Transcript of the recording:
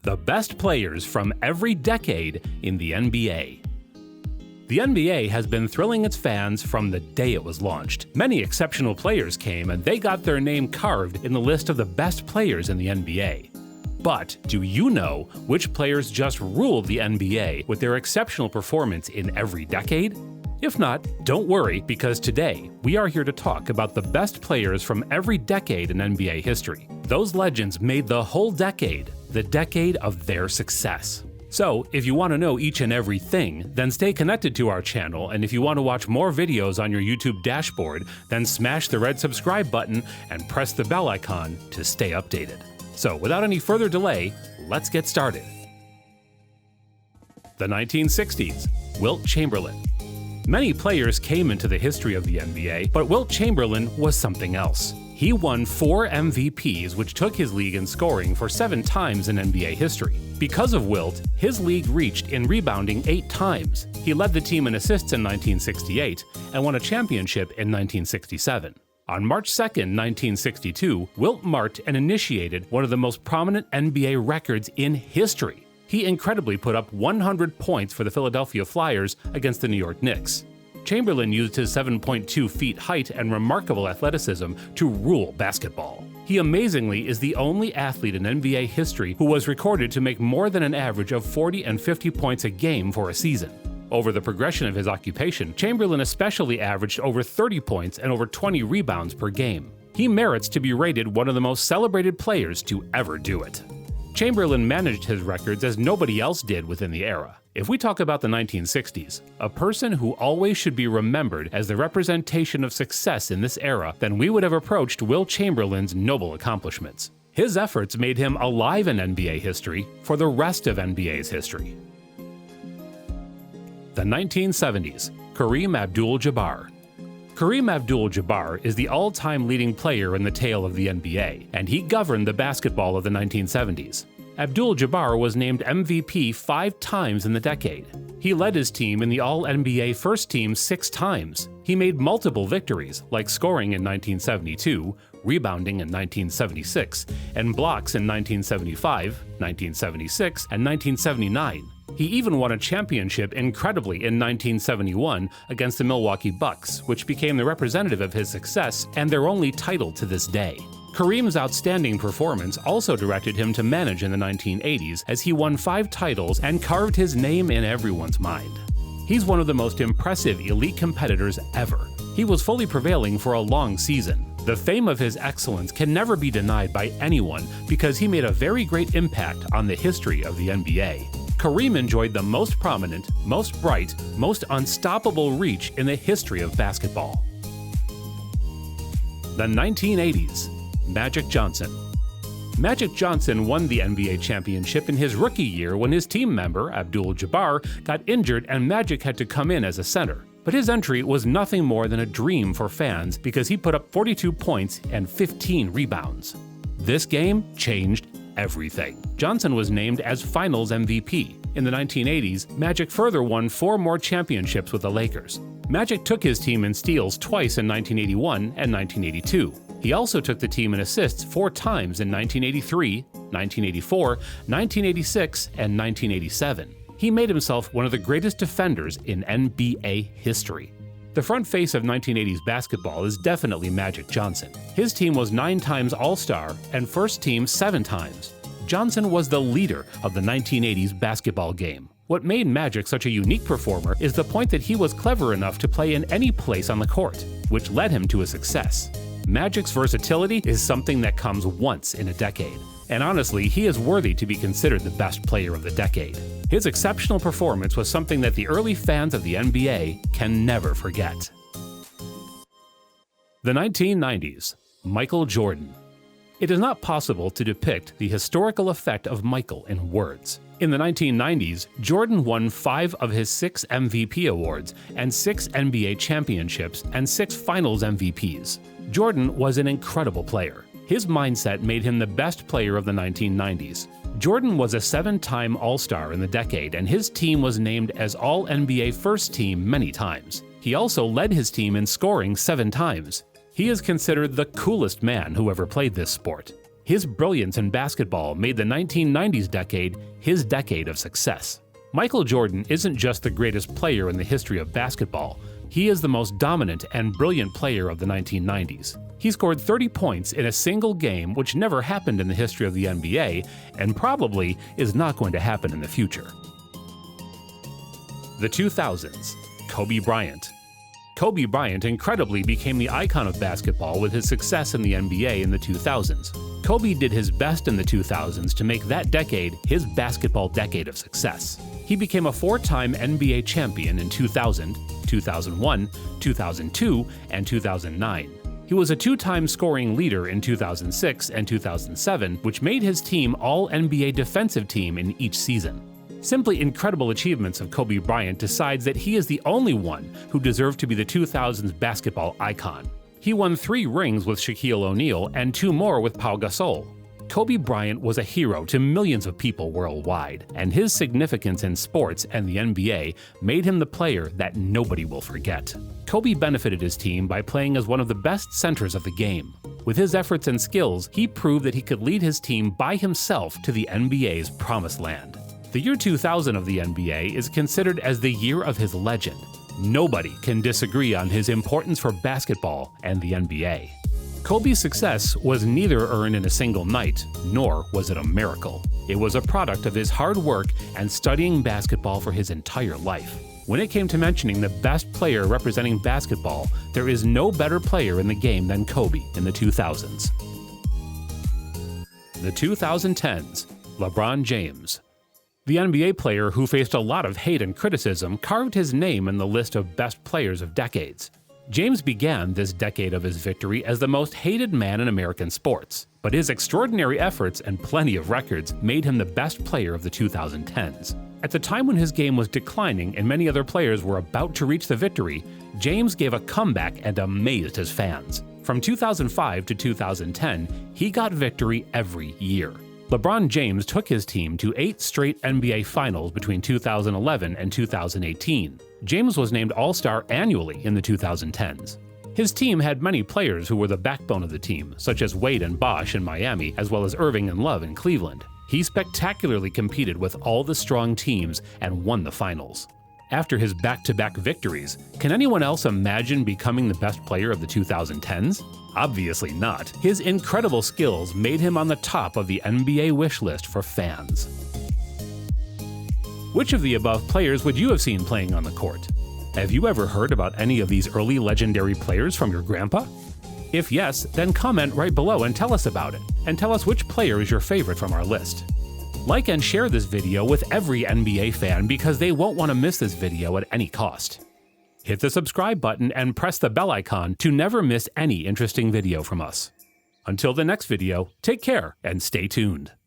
the best players from every decade in the NBA. The NBA has been thrilling its fans from the day it was launched. Many exceptional players came and they got their name carved in the list of the best players in the NBA. But do you know which players just ruled the NBA with their exceptional performance in every decade? If not, don't worry, because today we are here to talk about the best players from every decade in NBA history. Those legends made the whole decade the decade of their success. So, if you want to know each and everything, then stay connected to our channel, and if you want to watch more videos on your YouTube dashboard, then smash the red subscribe button and press the bell icon to stay updated. So, without any further delay, let's get started. The 1960s, Wilt Chamberlain. Many players came into the history of the NBA, but Wilt Chamberlain was something else. He won 4 MVPs, which took his league in scoring for 7 times in NBA history. Because of Wilt, his league reached in rebounding 8 times. He led the team in assists in 1968 and won a championship in 1967. On March 2, 1962, Wilt marked and initiated one of the most prominent NBA records in history. He incredibly put up 100 points for the Philadelphia Flyers against the New York Knicks. Chamberlain used his 7.2 feet height and remarkable athleticism to rule basketball. He amazingly is the only athlete in NBA history who was recorded to make more than an average of 40 and 50 points a game for a season. Over the progression of his occupation, Chamberlain especially averaged over 30 points and over 20 rebounds per game. He merits to be rated one of the most celebrated players to ever do it. Chamberlain managed his records as nobody else did within the era. If we talk about the 1960s, a person who always should be remembered as the representation of success in this era, then we would have approached Wilt Chamberlain's noble accomplishments. His efforts made him alive in NBA history for the rest of NBA's history. The 1970s, Kareem AbdulJabbar. Kareem AbdulJabbar is the all-time leading player in the tale of the NBA, and he governed the basketball of the 1970s. AbdulJabbar was named MVP 5 times in the decade. He led his team in the All-NBA First Team 6 times. He made multiple victories, like scoring in 1972, rebounding in 1976, and blocks in 1975, 1976, and 1979. He even won a championship incredibly in 1971 against the Milwaukee Bucks, which became the representative of his success and their only title to this day. Kareem's outstanding performance also directed him to manage in the 1980s, as he won 5 titles and carved his name in everyone's mind. He's one of the most impressive elite competitors ever. He was fully prevailing for a long season. The fame of his excellence can never be denied by anyone because he made a very great impact on the history of the NBA. Kareem enjoyed the most prominent, most bright, most unstoppable reach in the history of basketball. The 1980s, Magic Johnson. Magic Johnson won the NBA championship in his rookie year when his team member, AbdulJabbar, got injured and Magic had to come in as a center. But his entry was nothing more than a dream for fans because he put up 42 points and 15 rebounds. This game changed everything. Johnson was named as Finals MVP. In the 1980s, Magic further won 4 more championships with the Lakers. Magic took his team in steals twice in 1981 and 1982. He also took the team in assists 4 times in 1983, 1984, 1986, and 1987. He made himself one of the greatest defenders in NBA history. The front face of 1980s basketball is definitely Magic Johnson. His team was 9 times All-Star and first team 7 times. Johnson was the leader of the 1980s basketball game. What made Magic such a unique performer is the point that he was clever enough to play in any place on the court, which led him to his success. Magic's versatility is something that comes once in a decade, and honestly, he is worthy to be considered the best player of the decade. His exceptional performance was something that the early fans of the NBA can never forget. The 1990s, Michael Jordan. It is not possible to depict the historical effect of Michael in words. In the 1990s, Jordan won 5 of his 6 MVP awards and 6 NBA championships and 6 Finals MVPs. Jordan was an incredible player. His mindset made him the best player of the 1990s. Jordan was a 7-time All-Star in the decade, and his team was named as All-NBA First Team many times. He also led his team in scoring 7 times. He is considered the coolest man who ever played this sport. His brilliance in basketball made the 1990s decade his decade of success. Michael Jordan isn't just the greatest player in the history of basketball, he is the most dominant and brilliant player of the 1990s. He scored 30 points in a single game, which never happened in the history of the NBA, and probably is not going to happen in the future. The 2000s. Kobe Bryant. Kobe Bryant incredibly became the icon of basketball with his success in the NBA in the 2000s. Kobe did his best in the 2000s to make that decade his basketball decade of success. He became a four-time NBA champion in 2000, 2001, 2002, and 2009. He was a two-time scoring leader in 2006 and 2007, which made his team All-NBA defensive team in each season. Simply incredible achievements of Kobe Bryant decides that he is the only one who deserved to be the 2000s basketball icon. He won 3 rings with Shaquille O'Neal and 2 more with Pau Gasol. Kobe Bryant was a hero to millions of people worldwide, and his significance in sports and the NBA made him the player that nobody will forget. Kobe benefited his team by playing as one of the best centers of the game. With his efforts and skills, he proved that he could lead his team by himself to the NBA's promised land. The year 2000 of the NBA is considered as the year of his legend. Nobody can disagree on his importance for basketball and the NBA. Kobe's success was neither earned in a single night, nor was it a miracle. It was a product of his hard work and studying basketball for his entire life. When it came to mentioning the best player representing basketball, there is no better player in the game than Kobe in the 2000s. The 2010s. LeBron James. The NBA player who faced a lot of hate and criticism carved his name in the list of best players of decades. James began this decade of his victory as the most hated man in American sports, but his extraordinary efforts and plenty of records made him the best player of the 2010s. At the time when his game was declining and many other players were about to reach the victory, James gave a comeback and amazed his fans. From 2005 to 2010, he got victory every year. LeBron James took his team to 8 straight NBA Finals between 2011 and 2018. James was named All-Star annually in the 2010s. His team had many players who were the backbone of the team, such as Wade and Bosh in Miami, as well as Irving and Love in Cleveland. He spectacularly competed with all the strong teams and won the finals. After his back-to-back victories, can anyone else imagine becoming the best player of the 2010s? Obviously not. His incredible skills made him on the top of the NBA wish list for fans. Which of the above players would you have seen playing on the court? Have you ever heard about any of these early legendary players from your grandpa? If yes, then comment right below and tell us about it, and tell us which player is your favorite from our list. Like and share this video with every NBA fan because they won't want to miss this video at any cost. Hit the subscribe button and press the bell icon to never miss any interesting video from us. Until the next video, take care and stay tuned.